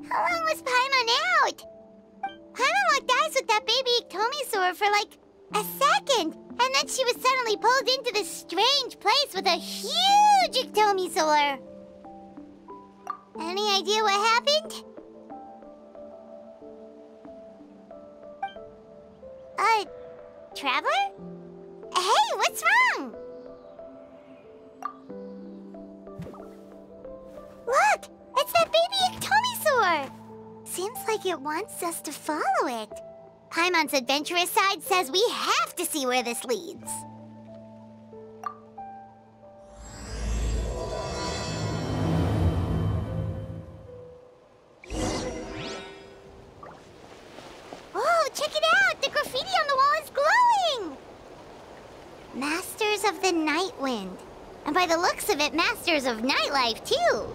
How long was Paimon out? Paimon locked eyes with that baby Iktomisaur for like a second, and then she was suddenly pulled into this strange place with a huge Iktomisaur. Any idea what happened? Traveler? Hey, what's wrong? Look! It's that baby Iktomisaur! Seems like it wants us to follow it. Paimon's adventurous side says we have to see where this leads. Oh, check it out! The graffiti on the wall is glowing! Masters of the Night Wind. And by the looks of it, masters of nightlife, too.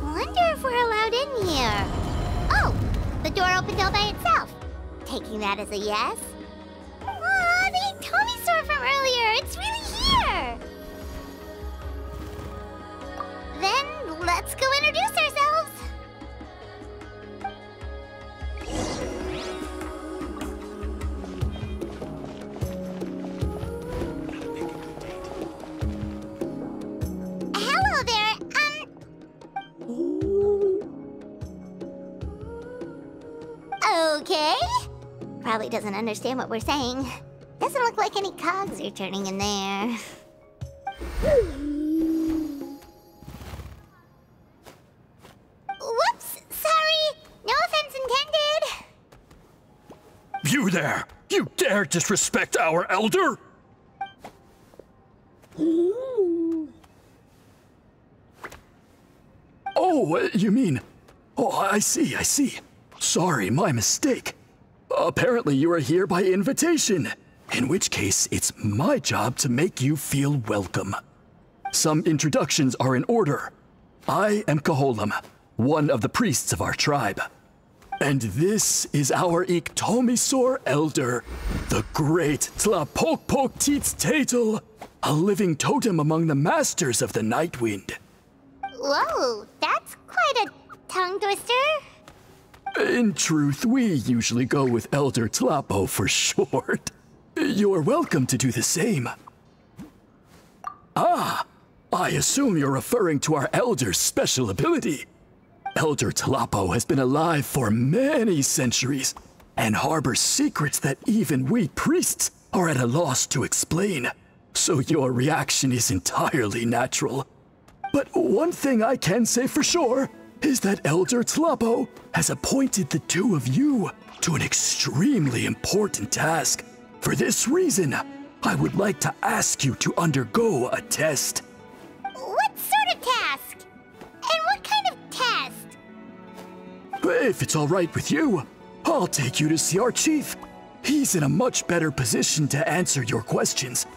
Wonder if we're allowed in here. Oh, the door opened all by itself. Taking that as a yes. Aw, the Iktomisaur from earlier. It's really here. Then let's go introduce ourselves. Hello there. Okay. Probably doesn't understand what we're saying. Doesn't look like any cogs are turning in there. Whoops! Sorry! No offense intended! You there! You dare disrespect our elder? Oh, you mean... Oh, I see. Sorry, my mistake. Apparently you are here by invitation, in which case it's my job to make you feel welcome. Some introductions are in order. I am Koholam, one of the priests of our tribe. And this is our Iktomisaur elder, the great Tlapokpokteetstatel, a living totem among the masters of the Night Wind. Whoa, that's quite a tongue twister. In truth, we usually go with Elder Tlapo for short. You're welcome to do the same. Ah, I assume you're referring to our elder's special ability. Elder Tlapo has been alive for many centuries and harbors secrets that even we priests are at a loss to explain. So your reaction is entirely natural. But one thing I can say for sure is that Elder Tlapo has appointed the two of you to an extremely important task. For this reason, I would like to ask you to undergo a test. What sort of task? And what kind of test? If it's all right with you, I'll take you to see our chief. He's in a much better position to answer your questions.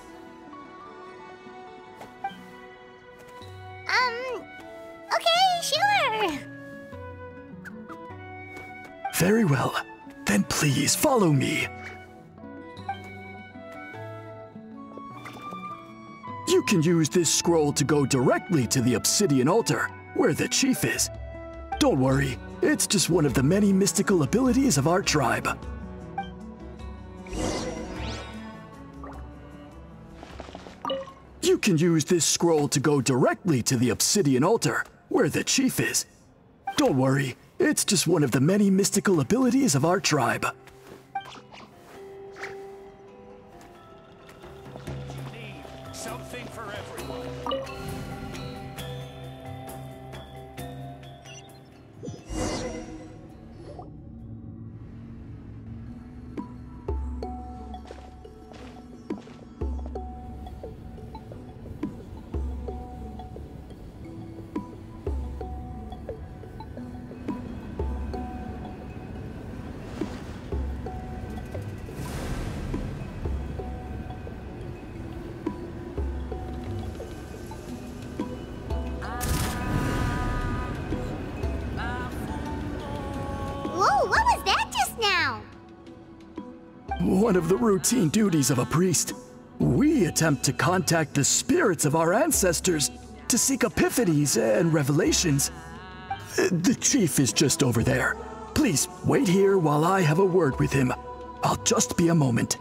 Okay, sure. Very well. Then please follow me. You can use this scroll to go directly to the obsidian altar, where the chief is. Don't worry, it's just one of the many mystical abilities of our tribe. You can use this scroll to go directly to the obsidian altar, where the chief is. Don't worry, it's just one of the many mystical abilities of our tribe. Something for everyone. one of the routine duties of a priest. We attempt to contact the spirits of our ancestors to seek epiphanies and revelations. The chief is just over there. Please wait here while I have a word with him. I'll just be a moment.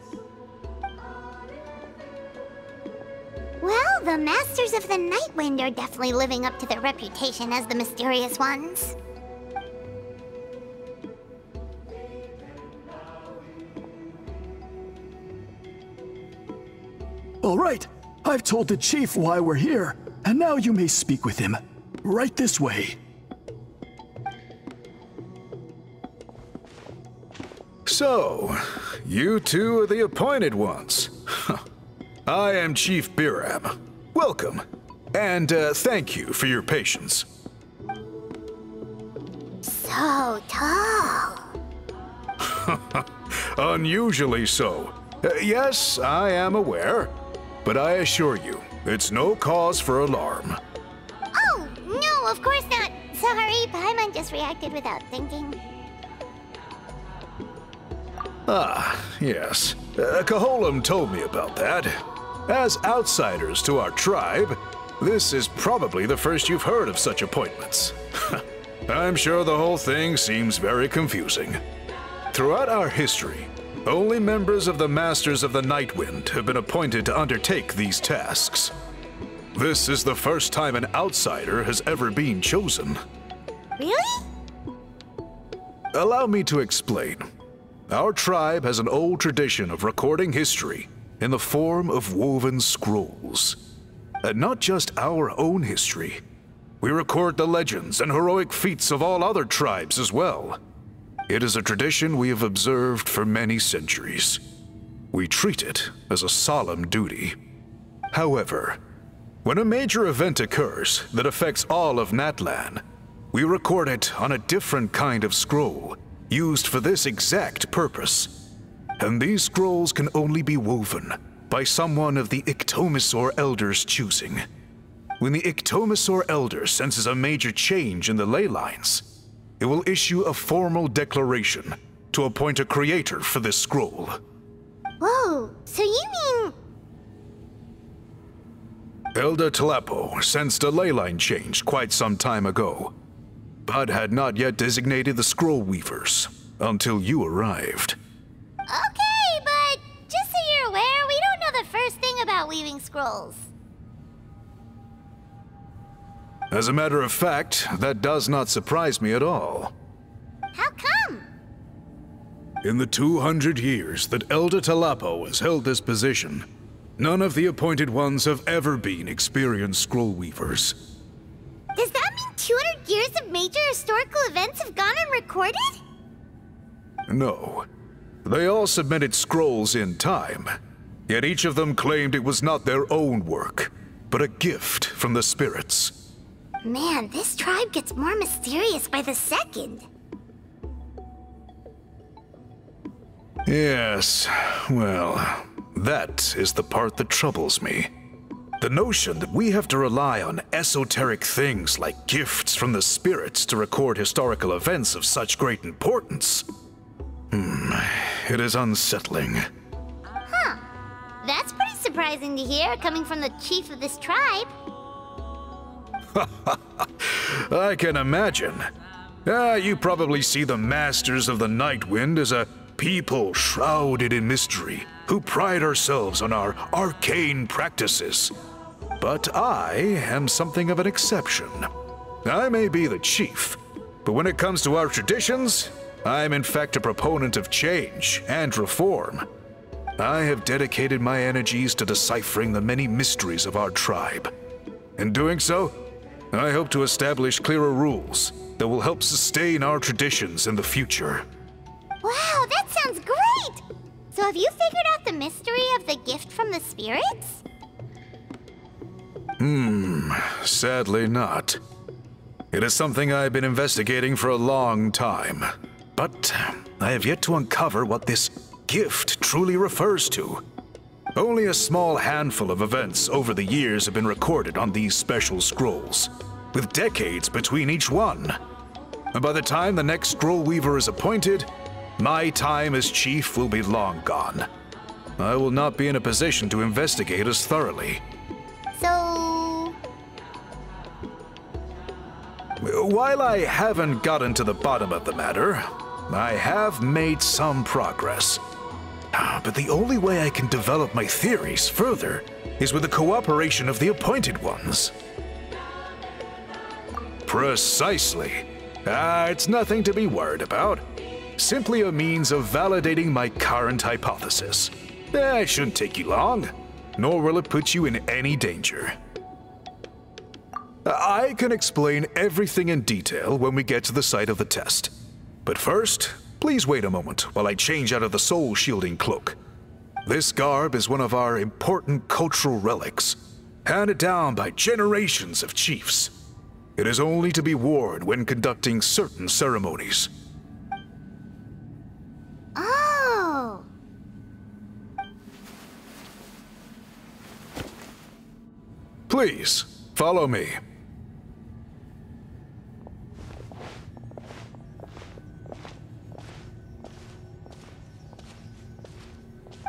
Well, the Masters of the Night Wind are definitely living up to their reputation as the mysterious ones. All right, I've told the chief why we're here, and now you may speak with him. Right this way. So, you two are the appointed ones. I am Chief Biram. Welcome, and thank you for your patience. So tall. Unusually so. Yes, I am aware, but I assure you, it's no cause for alarm. Oh, no, of course not. Sorry, Paimon just reacted without thinking. Ah, yes. Kaholam told me about that. As outsiders to our tribe, this is probably the first you've heard of such appointments. I'm sure the whole thing seems very confusing. Throughout our history, only members of the Masters of the Night Wind have been appointed to undertake these tasks. This is the first time an outsider has ever been chosen. Really? Allow me to explain. Our tribe has an old tradition of recording history in the form of woven scrolls. And not just our own history. We record the legends and heroic feats of all other tribes as well. It is a tradition we have observed for many centuries. We treat it as a solemn duty. However, when a major event occurs that affects all of Natlan, we record it on a different kind of scroll, used for this exact purpose. And these scrolls can only be woven by someone of the Iktomisor Elder's choosing. When the Iktomisor Elder senses a major change in the ley lines, it will issue a formal declaration to appoint a creator for this scroll. Whoa, so you mean... Elder Tlapo sensed a ley line change quite some time ago, but had not yet designated the scroll weavers until you arrived. Okay, but just so you're aware, we don't know the first thing about weaving scrolls. As a matter of fact, that does not surprise me at all. How come? In the 200 years that Elder Tlapo has held this position, none of the appointed ones have ever been experienced scroll weavers. Does that mean 200 years of major historical events have gone unrecorded? No. They all submitted scrolls in time, yet each of them claimed it was not their own work, but a gift from the spirits. Man, this tribe gets more mysterious by the second. Yes, well, that is the part that troubles me. The notion that we have to rely on esoteric things like gifts from the spirits to record historical events of such great importance. It is unsettling. Huh. That's pretty surprising to hear, coming from the chief of this tribe. I can imagine. You probably see the Masters of the Night Wind as a people shrouded in mystery, who pride ourselves on our arcane practices. But I am something of an exception. I may be the chief, but when it comes to our traditions, I am in fact a proponent of change and reform. I have dedicated my energies to deciphering the many mysteries of our tribe. In doing so, I hope to establish clearer rules that will help sustain our traditions in the future. Wow, that sounds great! So have you figured out the mystery of the gift from the spirits? Sadly not. It is something I've been investigating for a long time, but I have yet to uncover what this gift truly refers to. Only a small handful of events over the years have been recorded on these special scrolls, with decades between each one. And by the time the next scroll weaver is appointed, My time as chief will be long gone. I will not be in a position to investigate as thoroughly. So... While I haven't gotten to the bottom of the matter, I have made some progress. But the only way I can develop my theories further is with the cooperation of the Appointed Ones. Precisely. It's nothing to be worried about. Simply a means of validating my current hypothesis. It shouldn't take you long, nor will it put you in any danger. I can explain everything in detail when we get to the site of the test. But first, please wait a moment while I change out of the soul-shielding cloak. This garb is one of our important cultural relics, handed down by generations of chiefs. It is only to be worn when conducting certain ceremonies. Oh! Please, follow me.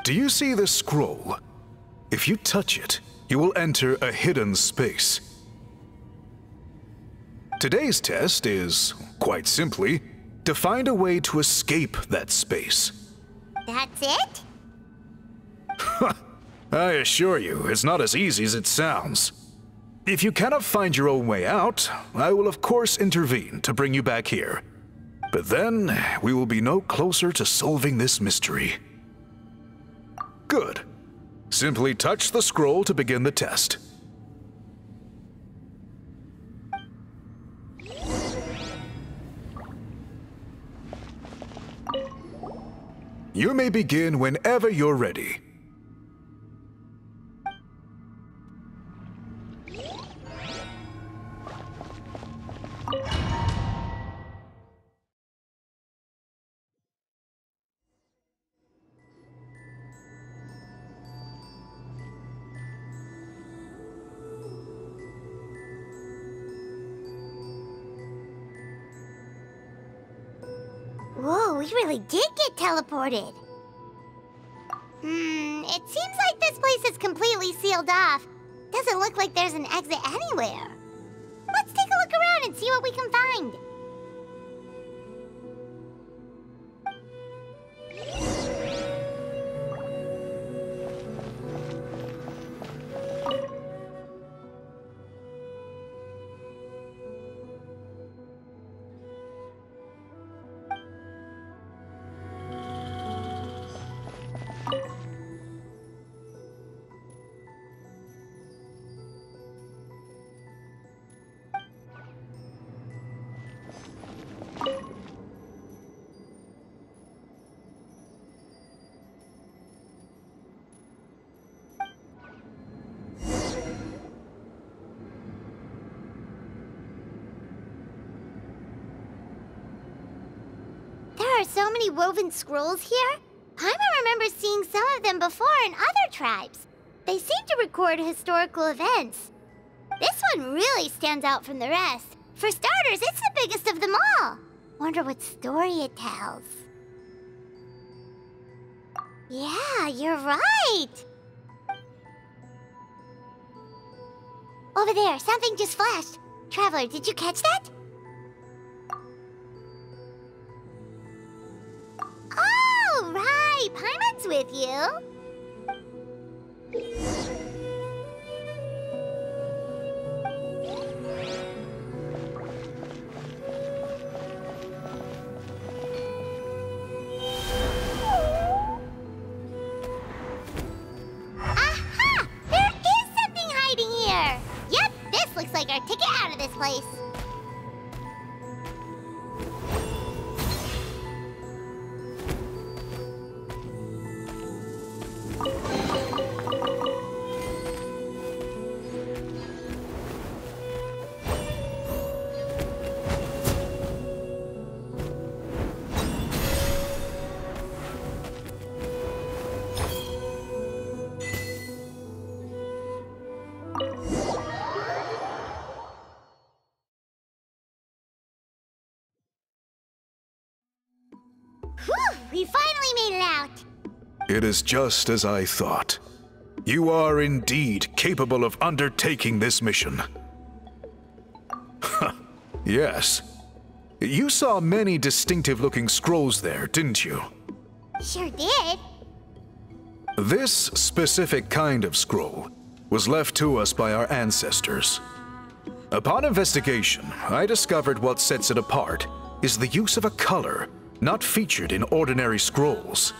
Do you see this scroll? If you touch it, you will enter a hidden space. Today's test is, quite simply, to find a way to escape that space. That's it? I assure you, it's not as easy as it sounds. If you cannot find your own way out, I will of course intervene to bring you back here. But then, we will be no closer to solving this mystery. Good. Simply touch the scroll to begin the test. You may begin whenever you're ready. Whoa, we really did get teleported. It seems like this place is completely sealed off. Doesn't look like there's an exit anywhere. Let's take a look around and see what we can find. There are so many woven scrolls here. Paimon remembers seeing some of them before in other tribes. They seem to record historical events. This one really stands out from the rest. For starters, it's the biggest of them all. Wonder what story it tells. Yeah, you're right. Over there, something just flashed. Traveler, did you catch that? Oh, right. Paimon's with you. Aha! There is something hiding here. Yep, this looks like our ticket out of this place. about? It is just as I thought. You are indeed capable of undertaking this mission. Yes. You saw many distinctive-looking scrolls there, didn't you? Sure did. This specific kind of scroll was left to us by our ancestors. Upon investigation, I discovered what sets it apart is the use of a color not featured in ordinary scrolls.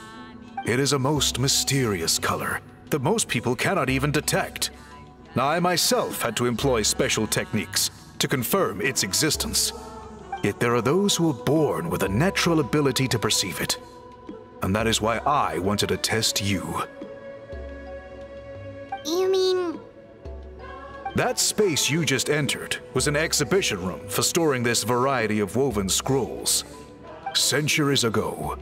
It is a most mysterious color that most people cannot even detect. Now, I myself had to employ special techniques to confirm its existence. Yet there are those who are born with a natural ability to perceive it. And that is why I wanted to test you. You mean... That space you just entered was an exhibition room for storing this variety of woven scrolls. Centuries ago,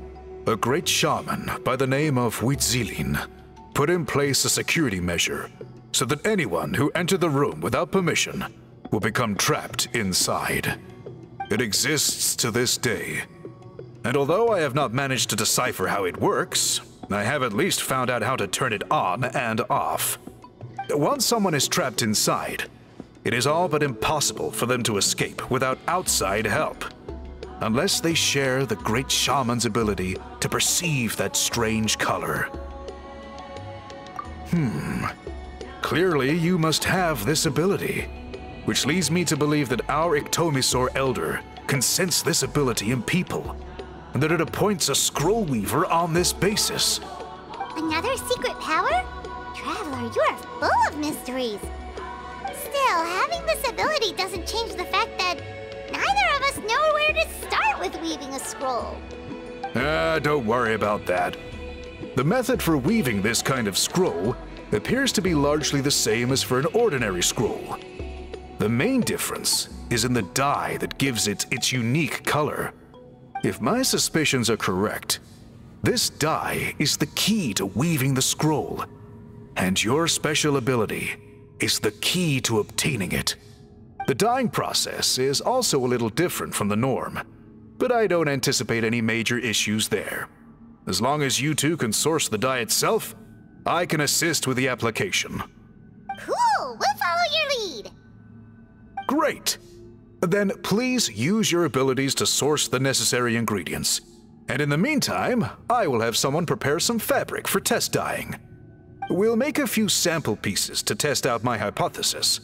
a great shaman by the name of Huitzilin put in place a security measure so that anyone who entered the room without permission will become trapped inside. It exists to this day. And although I have not managed to decipher how it works, I have at least found out how to turn it on and off. Once someone is trapped inside, it is all but impossible for them to escape without outside help. Unless they share the great shaman's ability to perceive that strange color. Clearly you must have this ability, which leads me to believe that our Iktomisor elder can sense this ability in people, and that it appoints a scroll weaver on this basis. Another secret power? Traveler, you are full of mysteries. Still, having this ability doesn't change the fact that neither of us know where to start with weaving a scroll. Don't worry about that. The method for weaving this kind of scroll appears to be largely the same as for an ordinary scroll. The main difference is in the dye that gives it its unique color. If my suspicions are correct, this dye is the key to weaving the scroll, and your special ability is the key to obtaining it. The dyeing process is also a little different from the norm, but I don't anticipate any major issues there. As long as you two can source the dye itself, I can assist with the application. Cool, we'll follow your lead. Great! Then please use your abilities to source the necessary ingredients. And in the meantime, I will have someone prepare some fabric for test dyeing. We'll make a few sample pieces to test out my hypothesis.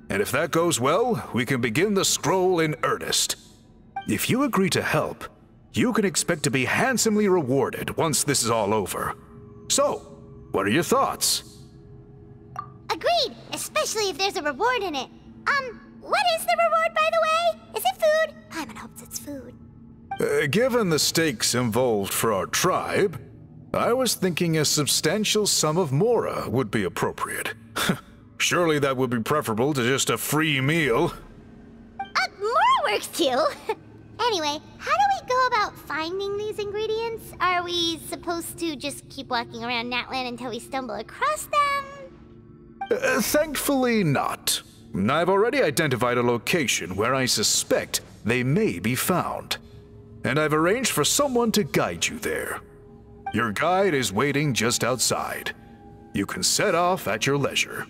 And if that goes well, we can begin the scroll in earnest. If you agree to help, you can expect to be handsomely rewarded once this is all over. So, what are your thoughts? Agreed, especially if there's a reward in it. What is the reward, by the way? Is it food? Paimon hopes it's food. Given the stakes involved for our tribe, I was thinking a substantial sum of mora would be appropriate. Surely that would be preferable to just a free meal. Mora works too. Anyway, how do we go about finding these ingredients? Are we supposed to just keep walking around Natlan until we stumble across them? Thankfully not. I've already identified a location where I suspect they may be found. And I've arranged for someone to guide you there. Your guide is waiting just outside. You can set off at your leisure.